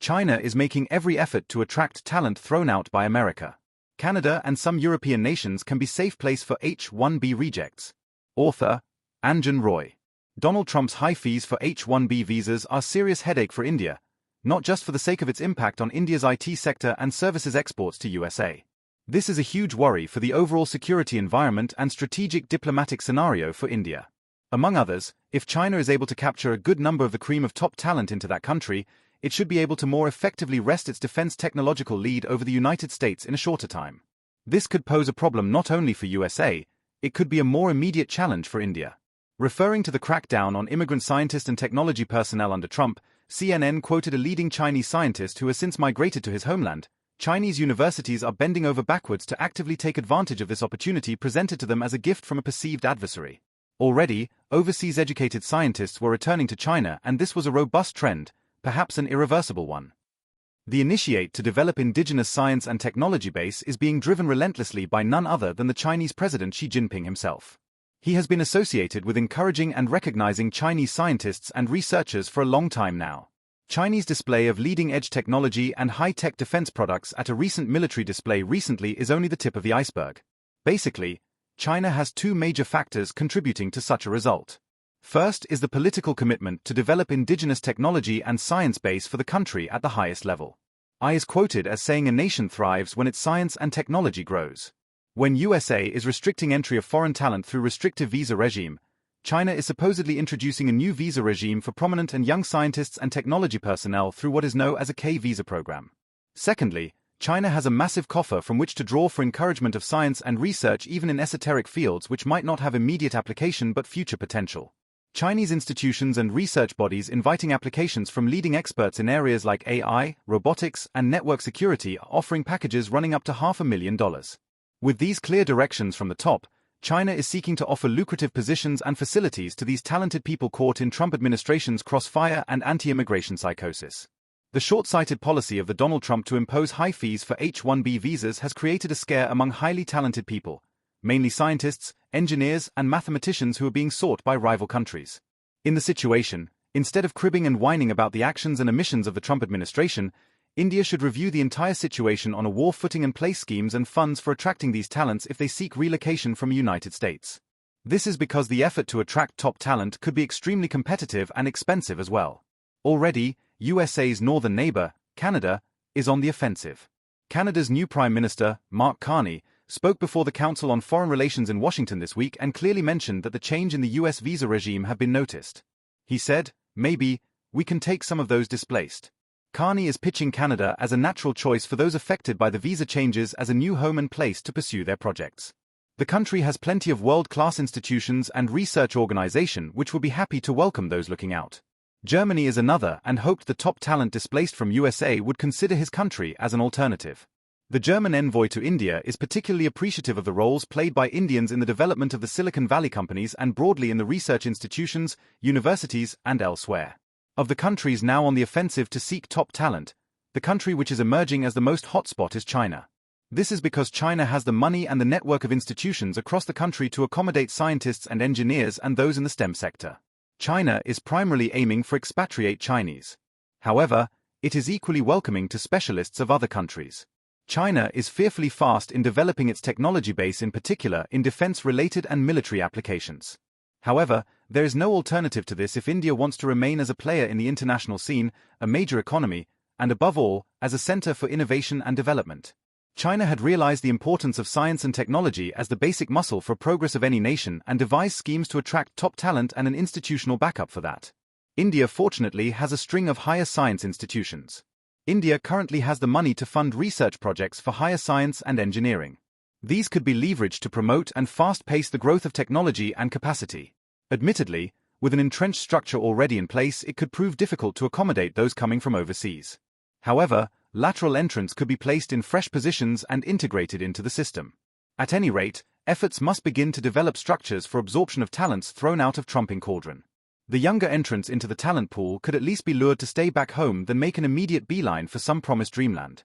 China is making every effort to attract talent thrown out by America. Canada and some European nations can be safe place for H-1B rejects. Author, Anjan Roy. Donald Trump's high fees for H-1B visas are a serious headache for India, not just for the sake of its impact on India's IT sector and services exports to USA. This is a huge worry for the overall security environment and strategic diplomatic scenario for India. Among others, if China is able to capture a good number of the cream of top talent into that country, it should be able to more effectively wrest its defense technological lead over the United States in a shorter time. This could pose a problem not only for USA, it could be a more immediate challenge for India. Referring to the crackdown on immigrant scientists and technology personnel under Trump, CNN quoted a leading Chinese scientist who has since migrated to his homeland. Chinese universities are bending over backwards to actively take advantage of this opportunity presented to them as a gift from a perceived adversary. Already, overseas educated scientists were returning to China, and this was a robust trend, perhaps an irreversible one. The initiative to develop indigenous science and technology base is being driven relentlessly by none other than the Chinese President Xi Jinping himself. He has been associated with encouraging and recognizing Chinese scientists and researchers for a long time now. Chinese display of leading-edge technology and high-tech defense products at a recent military display recently is only the tip of the iceberg. Basically, China has two major factors contributing to such a result. First is the political commitment to develop indigenous technology and science base for the country at the highest level. I is quoted as saying a nation thrives when its science and technology grows. When USA is restricting entry of foreign talent through restrictive visa regime, China is supposedly introducing a new visa regime for prominent and young scientists and technology personnel through what is known as a K-visa program. Secondly, China has a massive coffer from which to draw for encouragement of science and research even in esoteric fields which might not have immediate application but future potential. Chinese institutions and research bodies inviting applications from leading experts in areas like AI, robotics, and network security are offering packages running up to $500,000. With these clear directions from the top, China is seeking to offer lucrative positions and facilities to these talented people caught in Trump administration's crossfire and anti-immigration psychosis. The short-sighted policy of the Donald Trump to impose high fees for H-1B visas has created a scare among highly talented people, mainly scientists, engineers, and mathematicians who are being sought by rival countries. In the situation, instead of cribbing and whining about the actions and omissions of the Trump administration, India should review the entire situation on a war footing and place schemes and funds for attracting these talents if they seek relocation from the United States. This is because the effort to attract top talent could be extremely competitive and expensive as well. Already, USA's northern neighbor, Canada, is on the offensive. Canada's new Prime Minister, Mark Carney, spoke before the Council on Foreign Relations in Washington this week and clearly mentioned that the change in the US visa regime have been noticed. He said, "Maybe, we can take some of those displaced." Carney is pitching Canada as a natural choice for those affected by the visa changes as a new home and place to pursue their projects. The country has plenty of world-class institutions and research organization which will be happy to welcome those looking out. Germany is another and hoped the top talent displaced from USA would consider his country as an alternative. The German envoy to India is particularly appreciative of the roles played by Indians in the development of the Silicon Valley companies and broadly in the research institutions, universities, and elsewhere. Of the countries now on the offensive to seek top talent, the country which is emerging as the most hotspot is China. This is because China has the money and the network of institutions across the country to accommodate scientists and engineers and those in the STEM sector. China is primarily aiming for expatriate Chinese. However, it is equally welcoming to specialists of other countries. China is fearfully fast in developing its technology base, in particular in defense-related and military applications. However, there is no alternative to this if India wants to remain as a player in the international scene, a major economy, and above all, as a center for innovation and development. China had realized the importance of science and technology as the basic muscle for progress of any nation and devised schemes to attract top talent and an institutional backup for that. India fortunately has a string of higher science institutions. India currently has the money to fund research projects for higher science and engineering. These could be leveraged to promote and fast-pace the growth of technology and capacity. Admittedly, with an entrenched structure already in place, it could prove difficult to accommodate those coming from overseas. However, lateral entrants could be placed in fresh positions and integrated into the system. At any rate, efforts must begin to develop structures for absorption of talents thrown out of Trumping cauldron. The younger entrants into the talent pool could at least be lured to stay back home than make an immediate beeline for some promised dreamland.